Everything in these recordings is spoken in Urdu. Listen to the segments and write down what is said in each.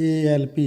ALP,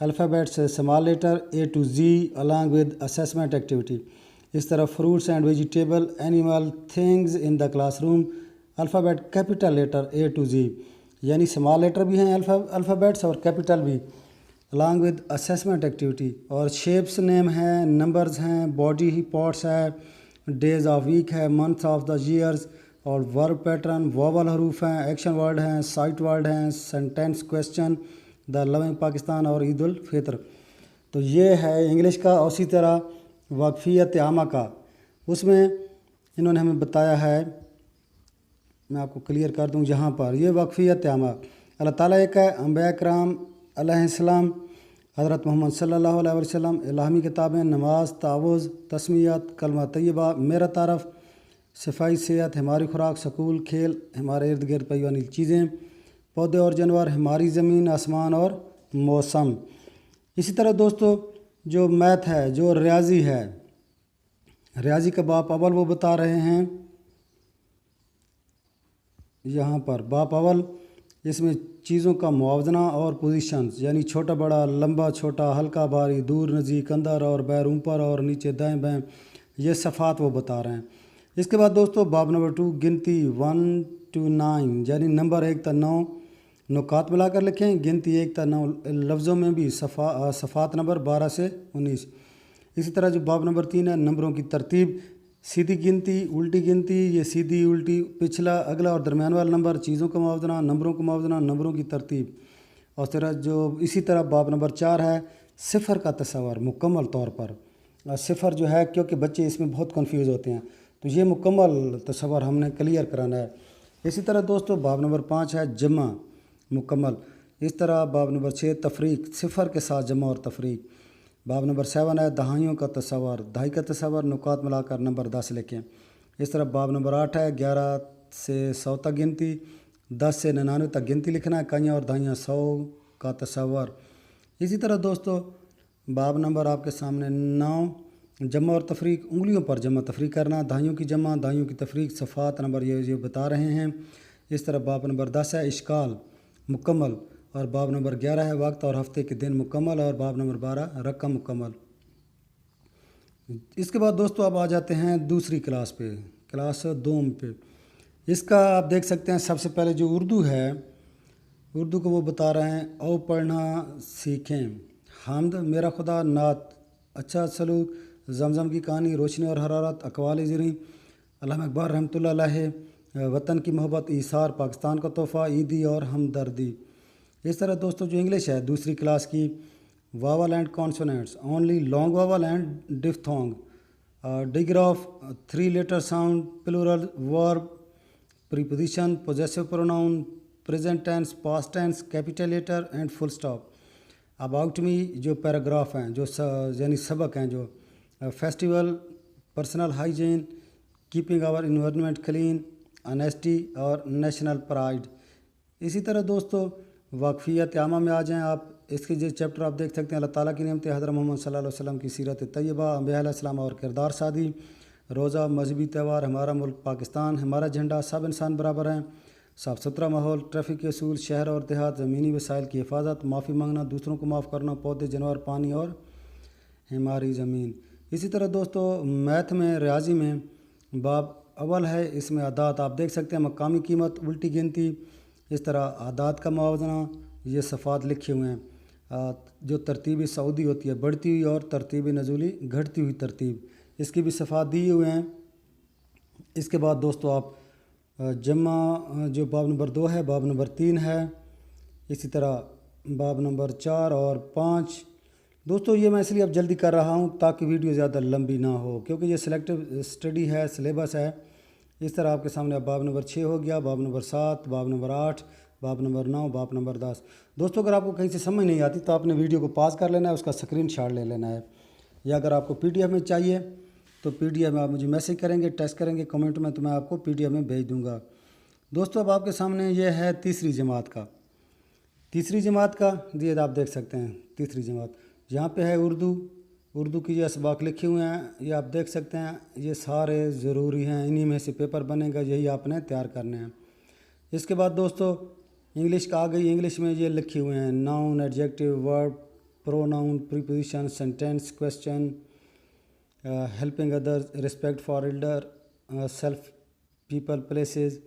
alphabets small letter A to Z along with assessment activity. اس طرح fruits and vegetable, animal, things in the classroom, alphabet capital letter A to Z. یعنی small letter بھی ہیں alphabets اور capital بھی along with assessment activity. اور shapes name ہیں, numbers ہیں, body parts ہے, days of week ہے, months of the years. اور verb pattern, vowel حروف ہیں, ایکشن ورڈ ہیں, سائٹ ورڈ ہیں, سینٹینس کویسچن, دا لونگ پاکستان اور عید الفطر. تو یہ ہے انگلش کا. اور اسی طرح وقفیت عامہ کا، اس میں انہوں نے ہمیں بتایا ہے، میں آپ کو کلیئر کر دوں یہاں پر. یہ وقفیت عامہ اللہ تعالیٰ ایک ہے، انبیاء کرام علیہ السلام، حضرت محمد صلی اللہ علیہ وسلم، الہامی کتابیں، نماز، تعوذ، تسمیات، کلمہ طیبہ، میرا تعارف، صفائی صحت، ہماری خوراک، سکول، کھیل، ہمارے ارد گرد پئی والی چیزیں، پودے اور جانور، ہماری زمین، آسمان اور موسم. اسی طرح دوستو جو میتھ ہے، جو ریاضی ہے، ریاضی کا باپ اول وہ بتا رہے ہیں یہاں پر. باپ اول اس میں چیزوں کا موازنہ اور پوزیشنز، یعنی چھوٹا بڑا، لمبا چھوٹا، ہلکا بھاری، دور نزدیک، اندر اور باہر، اوپر اور نیچے، دائیں بائیں، یہ صفات وہ بتا رہے ہیں. اس کے بعد دوستو باب نمبر 2 گنتی 1 to 9، یعنی نمبر 1 تا 9 نکات ملا کر لکھیں. گنتی 1 تا 9 لفظوں میں بھی صفات نمبر 12 سے 19. اسی طرح جو باب نمبر 3 ہے نمبروں کی ترتیب، سیدھی گنتی، الٹی گنتی، یہ سیدھی الٹی، پچھلا اگلا اور درمیان والا نمبر، چیزوں کا موازنہ، نمبروں کا موازنہ، نمبروں کی ترتیب. اور اسی طرح باب نمبر 4 ہے صفر کا تصور مکمل طور پر. صفر جو ہے کیونکہ بچے اس میں بہت کنفیوز ہوتے ہیں، تو یہ مکمل تصور ہم نے کلیئر کرانا ہے. اسی طرح دوستو باب نمبر 5 ہے جمع مکمل. اس طرح باب نمبر 6 تفریق، صفر کے ساتھ جمع اور تفریق. باب نمبر 7 ہے دہائیوں کا تصور، دہائی کا تصور نکات ملا کر نمبر 10 لکھیں. اس طرح باب نمبر 8 ہے 11 سے 100 تک گنتی، 10 سے 99 تک گنتی لکھنا ہے، اکائیاں اور دہائیاں 100 کا تصور. اسی طرح دوستو باب نمبر آپ کے سامنے 9 جمع اور تفریق، انگلیوں پر جمع تفریق کرنا، دہائیوں کی جمع، دہائیوں کی تفریق، صفات نمبر یہ بتا رہے ہیں. اس طرح باب نمبر 10 ہے اشکال مکمل، اور باب نمبر 11 ہے وقت اور ہفتے کے دن مکمل، اور باب نمبر 12 رقم مکمل. اس کے بعد دوستو اب آ جاتے ہیں دوسری کلاس پہ، کلاس دوم پہ. اس کا آپ دیکھ سکتے ہیں سب سے پہلے جو اردو ہے، اردو کو وہ بتا رہے ہیں او پڑھنا سیکھیں، حمد، میرا خدا، نعت، اچھا سلوک، زمزم کی کہانی، روشنی اور حرارت، اقوال زریں، علامہ اقبال رحمۃ اللہ علیہ، وطن کی محبت، ایثار، پاکستان کا تحفہ، عیدی اور ہمدردی. اس طرح دوستو جو انگلش ہے دوسری کلاس کی، vowel and consonants, only long vowel and diphthong, digraph, 3 letter sound, plural, verb, preposition, possessive pronoun, present tense, past tense, capital letter and full stop. About me جو پیراگراف ہیں، جو یعنی سبق ہیں، جو festival, personal hygiene, keeping our environment clean, honesty اور نیشنل پرائیڈ. اسی طرح دوستو وقفیت عامہ میں آ جائیں آپ. اس کے جو چیپٹر آپ دیکھ سکتے ہیں اللہ تعالیٰ کی نعمتیں، حضرت محمد صلی اللہ علیہ وسلم کی سیرت طیبہ، انبیاء علیہ السلام اور کردار سازی، روزہ، مذہبی تہوار، ہمارا ملک پاکستان، ہمارا جھنڈا، سب انسان برابر ہیں، صاف ستھرا ماحول، ٹریفک کے اصول، شہر اور دیہات، زمینی وسائل کی حفاظت، معافی مانگنا، دوسروں کو معاف کرنا، پودے، جانور، پانی اور ہماری زمین. اسی طرح دوستو میتھ میں، ریاضی میں باب اول ہے، اس میں اعداد آپ دیکھ سکتے ہیں، مقامی قیمت، الٹی گنتی، اس طرح اعداد کا موازنہ، یہ صفات لکھے ہوئے ہیں. جو ترتیب سعودی ہوتی ہے بڑھتی ہوئی، اور ترتیب نزولی گھٹتی ہوئی ترتیب، اس کی بھی صفات دیے ہوئے ہیں. اس کے بعد دوستو آپ جمع جو باب نمبر 2 ہے، باب نمبر 3 ہے، اسی طرح باب نمبر 4 اور 5. دوستو یہ میں اس لیے اب جلدی کر رہا ہوں تاکہ ویڈیو زیادہ لمبی نہ ہو، کیونکہ یہ سلیکٹیو اسٹڈی ہے، سلیبس ہے. اس طرح آپ کے سامنے اب باب نمبر 6 ہو گیا، باب نمبر 7، باب نمبر 8، باب نمبر 9، باب نمبر 10. دوستو اگر آپ کو کہیں سے سمجھ نہیں آتی تو آپ نے ویڈیو کو پاز کر لینا ہے، اس کا اسکرین شاٹ لے لینا ہے، یا اگر آپ کو پی ڈی ایف میں چاہیے تو پی ڈی ایف میں آپ مجھے میسیج کریں گے، ٹیکسٹ کریں گے کمنٹ میں، تو میں آپ کو پی ڈی ایف میں بھیج دوں گا. دوستو اب آپ کے سامنے یہ ہے تیسری جماعت کا یہ آپ دیکھ سکتے ہیں تیسری جماعت. یہاں پہ ہے اردو کی یہ اسباق لکھے ہوئے ہیں، یہ آپ دیکھ سکتے ہیں، یہ سارے ضروری ہیں، انہی میں سے پیپر بنے گا، یہی آپ نے تیار کرنے ہیں. اس کے بعد دوستو انگلش کا آ گئی، انگلش میں یہ لکھے ہوئے ہیں ناؤن، ایڈجیکٹو، ورب، pronoun, preposition, sentence, question, helping others, respect for elder, self, people, places,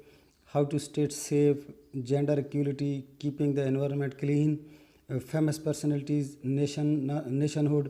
how to stay safe, gender equality, keeping the environment clean, famous personalities, nationhood,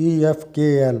EFKL।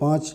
5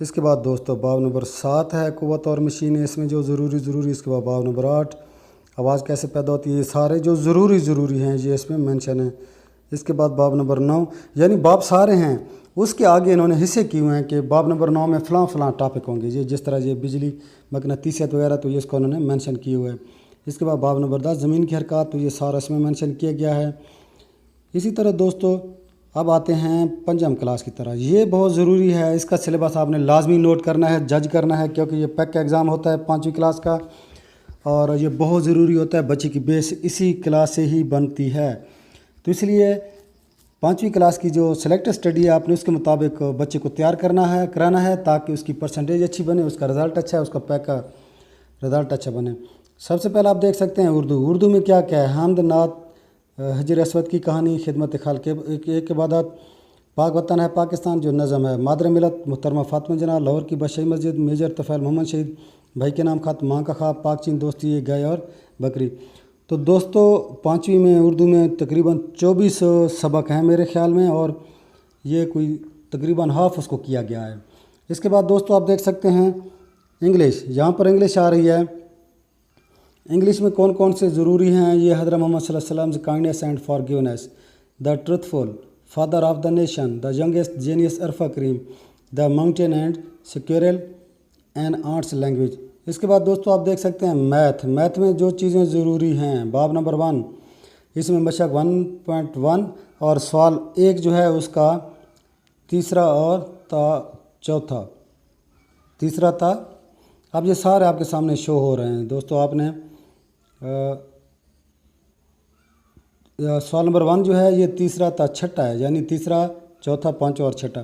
اس کے بعد دوستو باب نمبر 7 ہے قوت اور مشینیں، اس میں جو ضروری اس کے بعد باب نمبر 8 آواز کیسے پیدا ہوتی ہے، یہ سارے جو ضروری ہیں یہ اس میں مینشن ہیں۔ اس کے بعد باب نمبر 9 یعنی باب سارے ہیں، اس کے آگے انہوں نے حصے کیے ہوئے ہیں کہ باب نمبر 9 میں فلاں ٹاپک ہوں گے، یہ جس طرح یہ بجلی مقناطیسیت وغیرہ تو یہ اس کو انہوں نے مینشن کیے ہوئے ہیں۔ اس کے بعد باب نمبر 10 زمین کی حرکات، تو یہ سارا اس میں مینشن کیا گیا ہے۔ اسی طرح دوستو اب آتے ہیں پنجم کلاس کی طرح، یہ بہت ضروری ہے، اس کا سلیبس آپ نے لازمی نوٹ کرنا ہے، جج کرنا ہے، کیونکہ یہ پیک کا ایگزام ہوتا ہے 5ویں کلاس کا، اور یہ بہت ضروری ہوتا ہے، بچے کی بیس اسی کلاس سے ہی بنتی ہے۔ تو اس لیے 5ویں کلاس کی جو سلیکٹ اسٹڈی ہے آپ نے اس کے مطابق بچے کو تیار کرانا ہے تاکہ اس کی پرسنٹیج اچھی بنے، اس کا رزلٹ اچھا ہے، اس کا پیک کا رزلٹ اچھا بنے۔ سب سے پہلے آپ دیکھ سکتے ہیں اردو میں کیا ہے، حمد نعت، حجر اسود کی کہانی، خدمت خلق ایک عبادت، پاک وطن ہے پاکستان جو نظم ہے، مادر ملت محترمہ فاطمہ جناح، لاہور کی بادشاہی مسجد، میجر طفیل محمد شہید، بھائی کے نام خط، ماں کا خواب، پاک چین دوستی، یہ گائے اور بکری۔ تو دوستو 5ویں میں اردو میں تقریباً 24 سبق ہیں میرے خیال میں، اور یہ کوئی تقریباً ہاف اس کو کیا گیا ہے۔ اس کے بعد دوستو آپ دیکھ سکتے ہیں انگلش، یہاں پر انگلش آ رہی ہے۔ انگلش میں کون سے ضروری ہیں، یہ حضرت محمد صلی اللہ علیہ وسلم kindness and forgiveness, the truthful, father of the nation, the youngest genius Arfa Karim, the mountain and squirrel and arts language. اس کے بعد دوستو آپ دیکھ سکتے ہیں میتھ میں جو چیزیں ضروری ہیں، باب نمبر 1 اس میں مشق 1.1 اور سوال 1 جو ہے اس کا تیسرا اور چوتھا تیسرا تھا۔ اب یہ سارے آپ کے سامنے شو ہو رہے ہیں دوستو، آپ نے سوال نمبر 1 جو ہے یہ تیسرا تا چھٹا ہے، یعنی تیسرا، چوتھا، پانچواں اور چھٹا،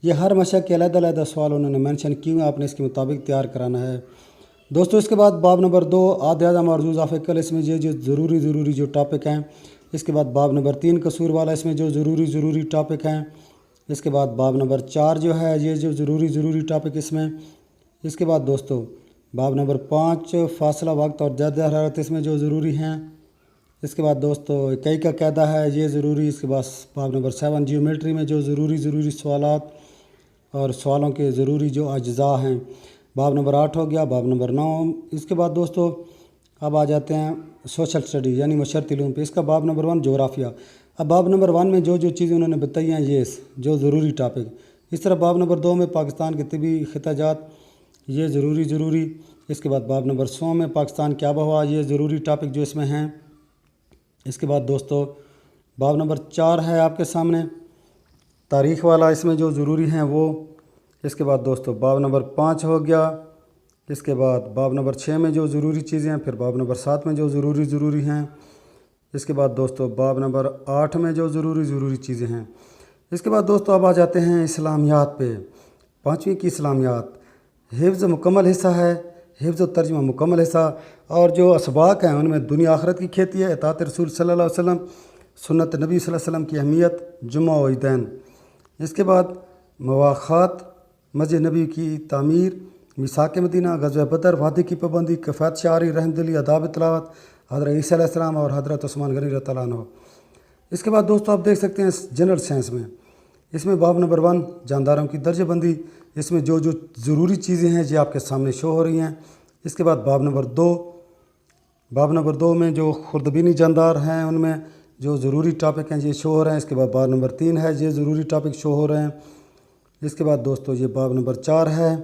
یہ ہر مشق کے علیحدہ سوال انہوں نے مینشن کیے ہوئے، آپ نے اس کے مطابق تیار کرانا ہے دوستو۔ اس کے بعد باب نمبر 2 آدھ اعظم اور جزء آف عقل، اس میں یہ جو ضروری جو ٹاپک ہیں۔ اس کے بعد باب نمبر 3 قصور والا، اس میں جو ضروری ٹاپک ہیں۔ اس کے بعد باب نمبر 4 جو ہے یہ جو ضروری ٹاپک اس میں۔ اس کے بعد دوستو باب نمبر 5 فاصلہ وقت اور جد حرارت، اس میں جو ضروری ہیں۔ اس کے بعد دوستو اکائی کا قاعدہ ہے یہ ضروری۔ اس کے بعد باب نمبر 7 جیومیٹری میں جو ضروری سوالات اور سوالوں کے ضروری جو اجزاء ہیں۔ باب نمبر 8 ہو گیا، باب نمبر 9۔ اس کے بعد دوستو اب آ جاتے ہیں سوشل اسٹڈی یعنی معاشرتی علوم پہ، اس کا باب نمبر 1 جغرافیہ۔ اب باب نمبر 1 میں جو چیزیں انہوں نے بتائی ہیں یہ جو ضروری ٹاپک۔ اس طرح باب نمبر 2 میں پاکستان کے طبی خطہ جات، یہ ضروری۔ اس کے بعد باب نمبر 100 میں پاکستان کی آب و ہوا، یہ ضروری ٹاپک جو اس میں ہیں۔ اس کے بعد دوستو باب نمبر 4 ہے آپ کے سامنے تاریخ والا، اس میں جو ضروری ہیں وہ۔ اس کے بعد دوستو باب نمبر 5 ہو گیا۔ اس کے بعد باب نمبر 6 میں جو ضروری چیزیں ہیں، پھر باب نمبر 7 میں جو ضروری ہیں۔ اس کے بعد دوستو باب نمبر 8 میں جو ضروری چیزیں ہیں۔ اس کے بعد دوستو اب آ جاتے ہیں اسلامیات پہ، 5ویں کی اسلامیات۔ حفظ مکمل حصہ ہے، حفظ و ترجمہ مکمل حصہ، اور جو اسباق ہیں ان میں دنیا آخرت کی کھیتی ہے، اطاعت رسول صلی اللہ علیہ وسلم، سنت نبی صلی اللہ علیہ وسلم کی اہمیت، جمعہ و عیدین۔ اس کے بعد مواخات، مسجد نبی کی تعمیر، میثاق مدینہ، غزوہ بدر، وعدے کی پابندی، کفایت شعاری، رحمدلی، آداب تلاوت، حضرت عیسیٰ علیہ السلام اور حضرت عثمان غنی رضی اللہ عنہ۔ اس کے بعد دوستو آپ دیکھ سکتے ہیں جنرل سائنس میں، اس میں باب نمبر 1 جانداروں کی درجہ بندی، اس میں جو ضروری چیزیں ہیں یہ آپ کے سامنے شو ہو رہی ہیں۔ اس کے بعد باب نمبر 2 میں جو خوردبینی جاندار ہیں ان میں جو ضروری ٹاپک ہیں یہ شو ہو رہے ہیں۔ اس کے بعد باب نمبر 3 ہے، یہ ضروری ٹاپک شو ہو رہے ہیں۔ اس کے بعد دوستو یہ باب نمبر 4 ہے،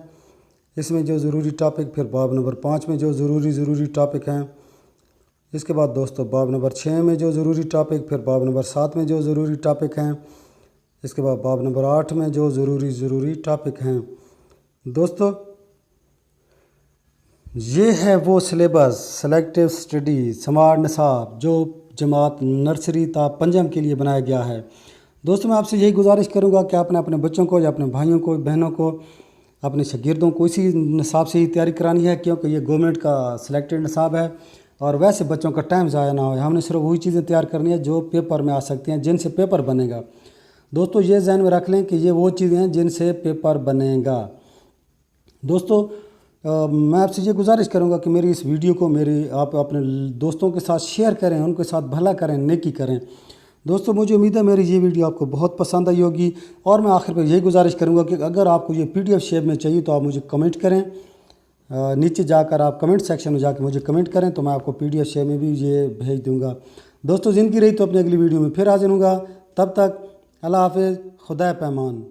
اس میں جو ضروری ٹاپک، پھر باب نمبر 5 میں جو ضروری ٹاپک ہیں۔ اس کے بعد دوستو باب نمبر 6 میں جو ضروری ٹاپک، پھر باب نمبر 7 میں جو ضروری ٹاپک ہیں۔ اس کے بعد باب نمبر 8 میں جو ضروری ٹاپک ہیں۔ دوستو یہ ہے وہ سلیبس سلیکٹیو اسٹڈی سمارٹ نصاب جو جماعت نرسری تا پنجم کے لیے بنایا گیا ہے۔ دوستو میں آپ سے یہی گزارش کروں گا کہ آپ نے اپنے بچوں کو یا اپنے بھائیوں کو، بہنوں کو، اپنے شاگردوں کو اسی نصاب سے ہی تیاری کرانی ہے، کیونکہ یہ گورنمنٹ کا سلیکٹڈ نصاب ہے، اور ویسے بچوں کا ٹائم ضائع نہ ہو۔ ہم نے صرف وہی چیزیں تیار کرنی ہے جو پیپر میں آ سکتی ہیں، جن سے پیپر بنے گا۔ دوستو یہ ذہن میں رکھ لیں کہ یہ وہ چیزیں ہیں جن سے پیپر بنے گا۔ دوستو میں آپ سے یہ گزارش کروں گا کہ میری اس ویڈیو کو آپ اپنے دوستوں کے ساتھ شیئر کریں، ان کے ساتھ بھلا کریں، نیکی کریں۔ دوستو مجھے امید ہے میری یہ ویڈیو آپ کو بہت پسند آئی ہوگی، اور میں آخر پر یہی گزارش کروں گا کہ اگر آپ کو یہ PDF شیپ میں چاہیے تو آپ مجھے کمنٹ کریں، نیچے جا کر آپ کمنٹ سیکشن میں جا کے مجھے کمنٹ کریں تو میں آپ کو PDF شیپ میں بھی یہ بھیج دوں گا۔ دوستو زندگی رہی تو اپنی اگلی ویڈیو میں پھر حاضر ہوں گا، تب تک اللہ حافظ، خدا پیمان۔